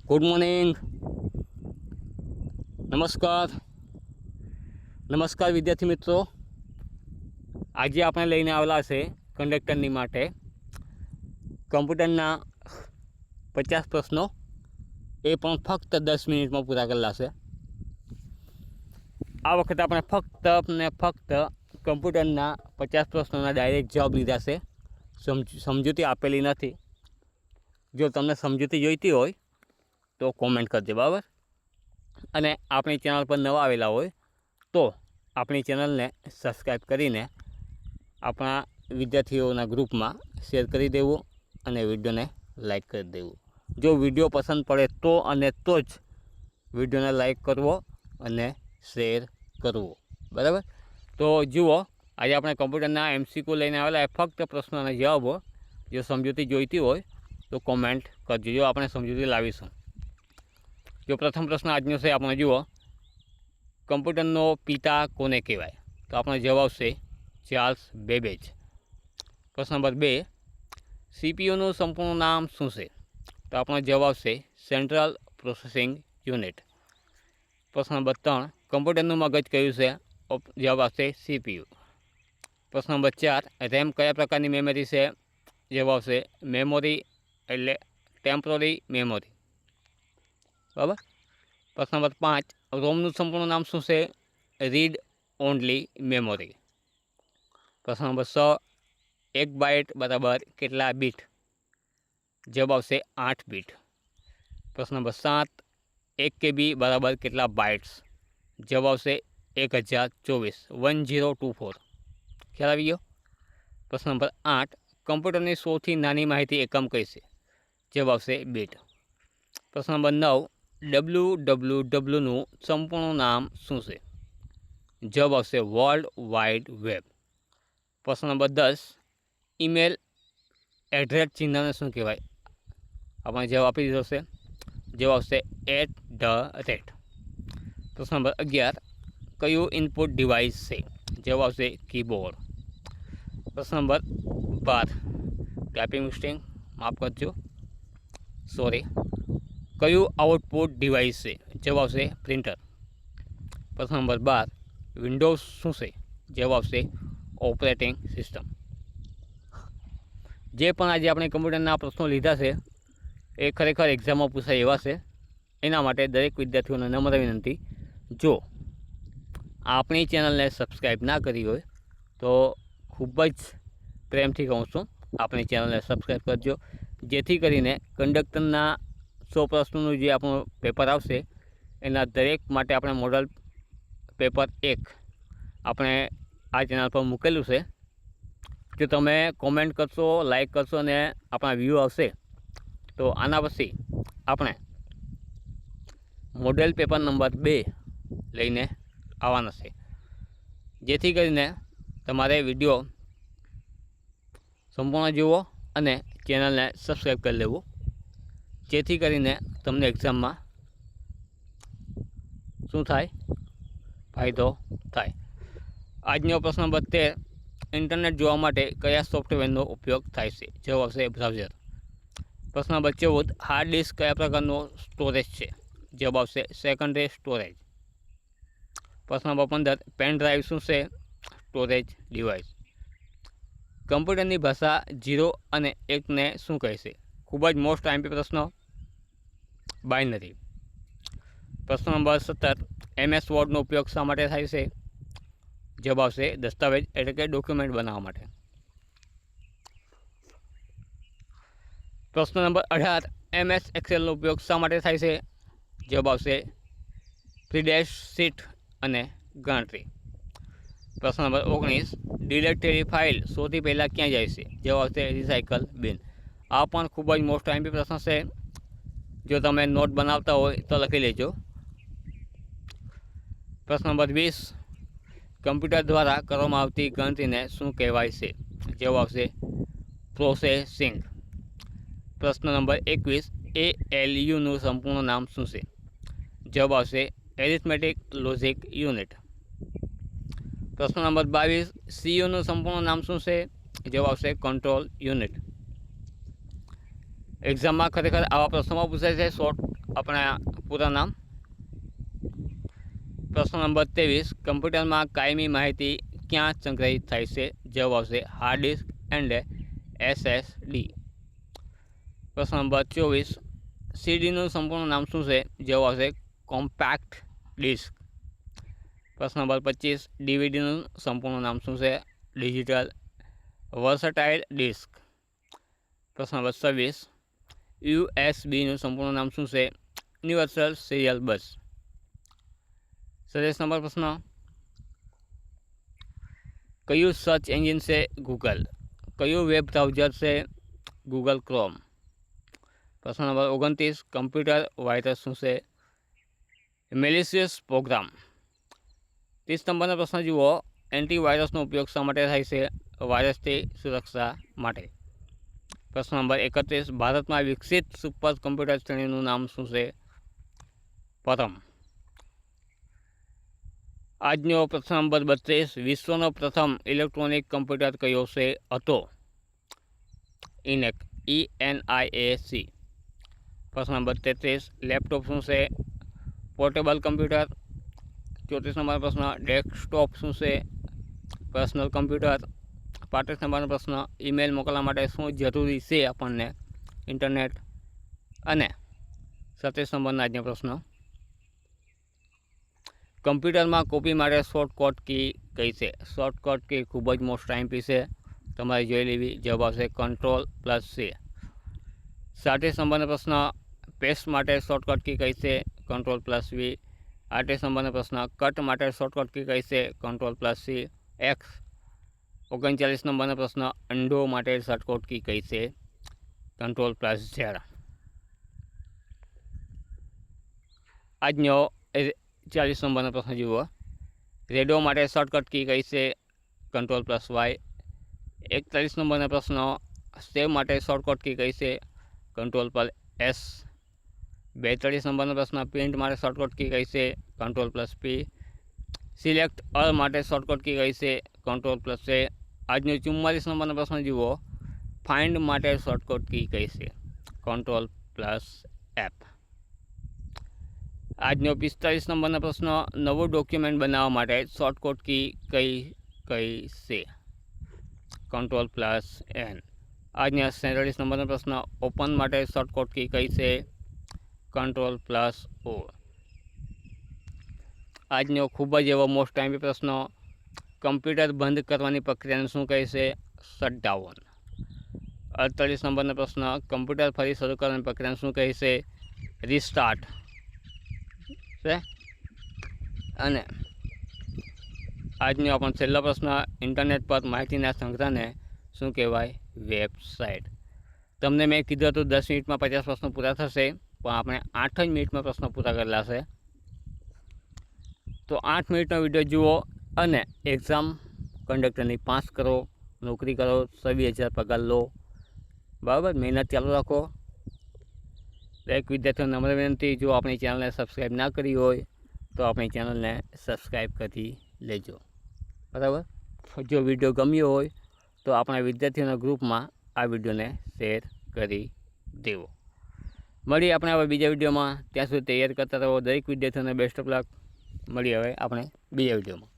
Good morning. નમસ્કાર વિદ્યાર્થી મિત્રો. આજે આપણે લઈને આવેલા છે કંડક્ટરની માટે કમ્પ્યુટરના 50 પ્રશ્નો, એ પણ ફક્ત 10 મિનિટમાં પૂરા કરેલા છે. આ વખતે આપણે ફક્ત કમ્પ્યુટરના 50 પ્રશ્નોના ડાયરેક્ટ જવાબ લીધા છે. સમજૂતી આપેલી નથી. જો તમને સમજૂતી જોઈતી હોય તો કોમેન્ટ કરજો, બરાબર. અને આપણી ચેનલ પર નવા આવેલા હોય તો આપણી ચેનલને સબસ્ક્રાઈબ કરીને આપણા વિદ્યાર્થીઓના ગ્રુપમાં શેર કરી દેવું અને વિડીયોને લાઈક કરી દેવું. જો વિડીયો પસંદ પડે તો અને તો જ વિડીયોને લાઈક કરવો અને શેર કરવો, બરાબર. તો જુઓ, આજે આપણે કમ્પ્યુટરના MCQ લઈને આવેલા ફક્ત પ્રશ્નોના જવાબો. જો સમજૂતી જોઈતી હોય તો કોમેન્ટ કરજો, જો આપણે સમજૂતી લાવીશું. જો પ્રથમ પ્રશ્ન આજનો છે, આપણે જુઓ, કમ્પ્યુટરનો પિતા કોને કહેવાય? તો આપણો જવાબ આવશે ચાર્લ્સ બેબેજ. પ્રશ્ન નંબર 2, CPUનું સંપૂર્ણ નામ શું છે? તો આપણો જવાબ આવશે સેન્ટ્રલ પ્રોસેસિંગ યુનિટ. પ્રશ્ન નંબર 3, કમ્પ્યુટરનું મગજ કયું છે? જવાબ આવશે CPU. પ્રશ્ન નંબર 4, રેમ કયા પ્રકારની મેમરી છે? જવાબ આવશે મેમોરી એટલે ટેમ્પરરી મેમોરી, બરાબર. પ્રશ્ન નંબર 5, રોમનું સંપૂર્ણ નામ શું છે? Read only memory. પ્રશ્ન નંબર 6, 1 બાઇટ બરાબર કેટલા બીટ? જવાબ આવશે 8 બીટ. પ્રશ્ન નંબર 7, 1 KB બરાબર કેટલા બાઇટ્સ? જવાબ આવશે 1024. ખ્યાલ આવી ગયો? પ્રશ્ન નંબર 8, કમ્પ્યુટરની સૌથી નાની માહિતી એકમ કઈ છે? જવાબ આવશે બીટ. પ્રશ્ન નંબર 9, WWWનું સંપૂર્ણ નામ શું છે? જવાબ આવશે વર્લ્ડ વાઇડ વેબ. પ્રશ્ન નંબર 10, ઈમેલ એડ્રેસ ચિહ્નને શું કહેવાય? આપણે જવાબ આપી દીધો છે. જવાબ આવશે @. પ્રશ્ન નંબર 11, કયું ઇનપુટ ડિવાઇસ છે? જવાબ આવશે કીબોર્ડ. પ્રશ્ન નંબર 12, ટાઈપિંગ મિસ્ટેક, માફ કરજો, સોરી. કયું આઉટપુટ ડિવાઇસ છે? જવાબ આવશે પ્રિન્ટર. પ્રશ્ન નંબર 12, વિન્ડોઝ શું છે? જવાબ આવશે ઓપરેટિંગ સિસ્ટમ. જે પણ આજે આપણે કમ્પ્યુટરના પ્રશ્નો લીધા છે એ ખરેખર એક્ઝામમાં પૂછાય એવા છે. એના માટે દરેક વિદ્યાર્થીઓને નમ્ર વિનંતી, જો આપણી ચેનલને સબસ્ક્રાઈબ ના કરી હોય તો ખૂબ જ પ્રેમથી કહું છું, આપણી ચેનલને સબસ્ક્રાઈબ કરજો, જેથી કરીને કંડક્ટરના 100 પ્રશ્નોનું જે આપણું પેપર આવશે એના દરેક માટે આપણે મોડલ પેપર 1 આપણે આ ચેનલ પર મૂકેલું છે. જો તમે કોમેન્ટ કરશો, લાઈક કરશો અને આપણા વ્યૂ આવશે તો આના પછી આપણે મોડેલ પેપર નંબર 2 લઈને આવવાના છે, જેથી કરીને તમારે વિડીયો સંપૂર્ણ જુઓ અને ચેનલને સબસ્ક્રાઈબ કરી લેવું, જેથી કરીને તમને એક્ઝામમાં શું થાય? ફાયદો થાય. આજનો પ્રશ્ન નંબર 13, ઇન્ટરનેટ જોવા માટે કયા સોફ્ટવેરનો ઉપયોગ થાય છે? જવાબ આવશે બ્રાઉઝર. પ્રશ્ન નંબર 14, હાર્ડ ડિસ્ક કયા પ્રકારનો સ્ટોરેજ છે? જવાબ આવશે સેકન્ડરી સ્ટોરેજ. પ્રશ્ન નંબર 15, પેન ડ્રાઈવ શું છે? Storage device. કમ્પ્યુટરની ભાષા 0 અને 1ને શું કહે છે? ખૂબ જ મોસ્ટ આઈએમપી પ્રશ્ન, બાઇનરી. પ્રશ્ન નંબર 17, MS વર્ડનો ઉપયોગ શા માટે થાય છે? જવાબ આવશે દસ્તાવેજ એટલે કે ડોક્યુમેન્ટ બનાવવા માટે. પ્રશ્ન નંબર 18, MS એક્સેલનો ઉપયોગ શા માટે થાય છે? જવાબ આવશે સ્પ્રેડશીટ અને ગણતરી. પ્રશ્ન નંબર 19, ડિલીટ થયેલી ફાઇલ સૌથી પહેલાં ક્યાં જાય છે? જવાબ આવશે રિસાયકલ બિન. આ પણ ખૂબ જ મોસ્ટ આઈએમપી પ્રશ્ન છે. જો તમે નોટ બનાવતા હોય તો લખી લેજો. પ્રશ્ન નંબર 20, કમ્પ્યુટર દ્વારા કરવામાં આવતી ગણતરીને શું કહેવાય છે? જવાબ આવશે પ્રોસેસિંગ. પ્રશ્ન નંબર 21, ALUનું સંપૂર્ણ નામ શું છે? જવાબ આવશે એરિથમેટિક લોજિક યુનિટ. પ્રશ્ન નંબર 22, CUનું સંપૂર્ણ નામ શું છે? જવાબ આવશે કંટ્રોલ યુનિટ. એક્ઝામમાં ખરેખર આવા પ્રશ્નોમાં પૂછાય છે. શોર્ટ આપણા પૂરા નામ। પ્રશ્ન નંબર 23, કમ્પ્યુટરમાં કાયમી માહિતી ક્યાં સંગ્રહિત થાય છે? જવાબ આવશે હાર્ડ ડિસ્ક એન્ડ SSD। પ્રશ્ન નંબર 24, સીડીનું સંપૂર્ણ નામ શું છે? જવાબ આવશે કોમ્પેક્ટ ડિસ્ક। પ્રશ્ન નંબર 25, ડીવીડીનું સંપૂર્ણ નામ શું છે? Digital versatile disc. પ્રશ્ન નંબર 26, યુએસબીનું સંપૂર્ણ નામ શું છે? યુનિવર્સલ સિરિયલ બસ। 27 નંબર પ્રશ્ન, કયું સર્ચ એન્જિન છે? ગૂગલ। કયું વેબ બ્રાઉઝર છે? Google chrome. પ્રશ્ન નંબર 29, કમ્પ્યુટર વાયરસ શું છે? મેલિશિયસ પ્રોગ્રામ। 30 નંબરનો પ્રશ્ન જુઓ, એન્ટીવાયરસનો ઉપયોગ શા માટે થાય છે? વાયરસથી સુરક્ષા માટે। પ્રશ્ન નંબર 31, ભારતમાં વિકસિત સુપર કમ્પ્યુટર શ્રેણીનું નામ શું છે? પરમ। આજનો પ્રશ્ન નંબર 32, વિશ્વનો પ્રથમ ઇલેક્ટ્રોનિક કમ્પ્યુટર કયો છે? હતો ENIAC ENIAC। પ્રશ્ન નંબર 33, લેપટોપ શું છે? Portable computer. 34 નંબરનો પ્રશ્ન, ડેસ્કટોપ શું છે? Personal computer. 35 નંબરનો પ્રશ્ન, ઈમેલ મોકલવા માટે શું જરૂરી છે આપણને? ઇન્ટરનેટ। અને 37 નંબરનો આજનો પ્રશ્ન, કમ્પ્યુટરમાં કોપી માટે શોર્ટકટ કી કઈ છે? શોર્ટકટ કી ખૂબ જ મોસ્ટ આઈએમપી છે, તમારે જોઈ લેવી। જવાબ આવશે Ctrl+C। 37 નંબરનો પ્રશ્ન, પેસ્ટ માટે શોર્ટકટ કી કઈ છે? Ctrl+V। 38 નંબરનો પ્રશ્ન, કટ માટે શોર્ટકટ કી કઈ છે? Ctrl+C X। 39 નંબરનો પ્રશ્ન, અન્ડો માટે શોર્ટકટ કી કઈ છે? Ctrl+Z। આજનો 40 નંબરનો પ્રશ્ન જુઓ, રેડિયો માટે શોર્ટકટ કી કઈ છે? Ctrl+Y। 41 નંબરનો પ્રશ્ન, સેવ માટે શોર્ટકટ કી કઈ છે? Ctrl+S। 42 નંબરનો પ્રશ્ન, પ્રિન્ટ માટે શોર્ટકટ કી કઈ છે? Ctrl+P। સિલેક્ટ ઓલ માટે શોર્ટકટ કી કઈ છે? Ctrl+A। આજનો 44 નંબરનો પ્રશ્ન જુઓ, ફાઇન્ડ માટે શોર્ટકટ કી કઈ છે? Ctrl+F। આજનો 45 નંબરનો પ્રશ્ન, નવું ડોક્યુમેન્ટ બનાવવા માટે શોર્ટકટ કી કઈ છે? Ctrl+N। આજના 47 નંબરનો પ્રશ્ન, ઓપન માટે શોર્ટકટ કી કઈ છે? Ctrl+O। આજનો ખૂબ જ એવો મોસ્ટ આઈએમપી પ્રશ્ન, કમ્પ્યુટર બંધ કરવાની પ્રક્રિયાને શું કહે છે? શટડાઉન। 48 નંબરનો પ્રશ્ન, કમ્પ્યુટર ફરી શરૂ કરવાની પ્રક્રિયાને શું કહે છે? રિસ્ટાર્ટ છે। અને આજનો આપણો છેલ્લો પ્રશ્ન, ઇન્ટરનેટ પર માહિતીના સંગ્રહને શું કહેવાય? વેબસાઇટ। તમને મેં કીધું હતું 10 મિનિટમાં 50 પ્રશ્નો પૂરા થશે, પણ આપણે 8 જ મિનિટમાં પ્રશ્નો પૂરા કરેલા છે। તો 8 મિનિટનો વિડીયો જુઓ અને એક્ઝામ કંડક્ટરની પાસ કરો, નોકરી કરો, 26,000 પગાર લો, બરાબર। મહેનત ચાલુ રાખો। દરેક વિદ્યાર્થીઓને નમ્ર વિનંતી, જો આપણી ચેનલને સબસ્ક્રાઈબ ના કરી હોય તો આપણી ચેનલને સબસ્ક્રાઈબ કરી લેજો, બરાબર। જો વિડીયો ગમ્યો હોય તો આપણા વિદ્યાર્થીઓના ગ્રુપમાં આ વિડીયોને શેર કરી દેવો। મળીએ આપણે હવે બીજા વિડીયોમાં, ત્યાં સુધી તૈયાર કરતા રહો। દરેક વિદ્યાર્થીઓને બેસ્ટ ઓફ લક। મળીએ હવે આપણે બીજા વિડીયોમાં।